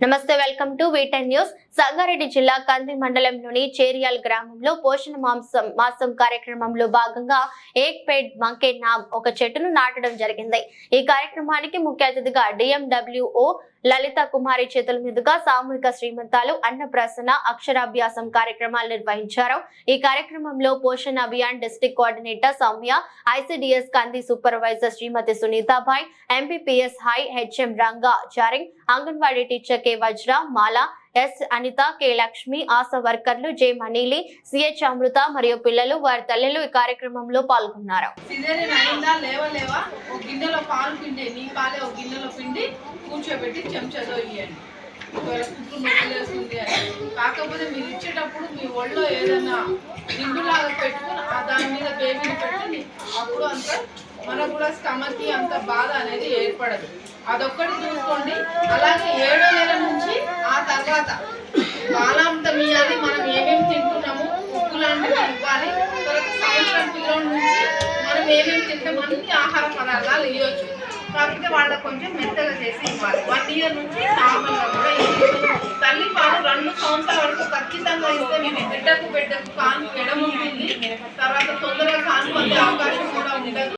నమస్తే, welcome to వీటెన్ news. Sangareddy జిల్లా కంది మండలంలోని చేరియాల్ గ్రామంలో పోషణ మాసం కార్యక్రమంలో భాగంగా ఏక్ పేడ్ మంకే నామ్ ఒక చెట్టును నాటడం జరిగింది. ఈ కార్యక్రమానికి ముఖ్య అతిథిగా డిఎండబ్ల్యూఓ లలిత కుమారి చేతుల మీదుగా సామూహిక శ్రీమంతాలు, అన్నప్రాసన, అక్షరాభ్యాసం కార్యక్రమాలు నిర్వహించారు. ఈ కార్యక్రమంలో Poshan Abhiyaan district coordinator Soumya, ICDS Kandi supervisor Shrimati Sunitabai, MPPS high HM Ranga చారింగ్, anganwadi teacher K Vajra, Mala, S Anitha, K Lakshmi, ASHA వర్కర్లు జె మనీలి, సిహెచ్ అమృత మరియు పిల్లలు, వారి తల్లులు ఈ కార్యక్రమంలో పాల్గొన్నారు. కూర్చోబెట్టి చెంచాతో ఇవ్వండి. కాకపోతే మీరు ఇచ్చేటప్పుడు మీ ఒళ్ళో ఏదైనా దిండులాగా పెట్టుకుని దాని మీద బేబీని పెట్టి అప్పుడు అంత మనకు కూడా స్టమక్కి అంత బాధ అనేది ఏర్పడదు. అదొక్కటి చూసుకోండి. అలాగే 7వ నెల నుంచి ఆ తర్వాత బాలాంతం ఇవ్వాలి. మనం ఏమేమి తింటున్నాము, ఉప్పు లాంటివి ఇవ్వాలి. తర్వాత సంవత్సరం పిల్లల నుంచి మనం ఏమేమి తింటాం అన్ని ఆహార పదార్థాలు ఇవ్వచ్చు. కాకపోతే వాళ్ళకి కొంచెం మెత్తగా చేసి ఇవ్వాలి. 1 ఇయర్ నుంచి నార్మల్గా కూడా తల్లి పాలు 2 సంవత్సరాల వరకు ఖచ్చితంగా ఇస్తే మీ బిడ్డకు కాను ఎడముంటుంది. తర్వాత తొందరగా కాను పొందే అవకాశం